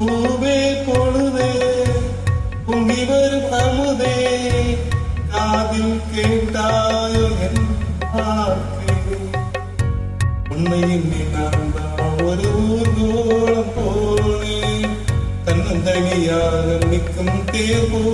பூவே பொழுதே பொங்கி வரும் அமுதே காதில் கேட்டாயோ என் வாழ்க்கை உன்னை எண்ணி நான் தான் ஒரு ஊர்கோலம் போனேன் தன்னந்தனியாக நிற்கும் தேர்வோ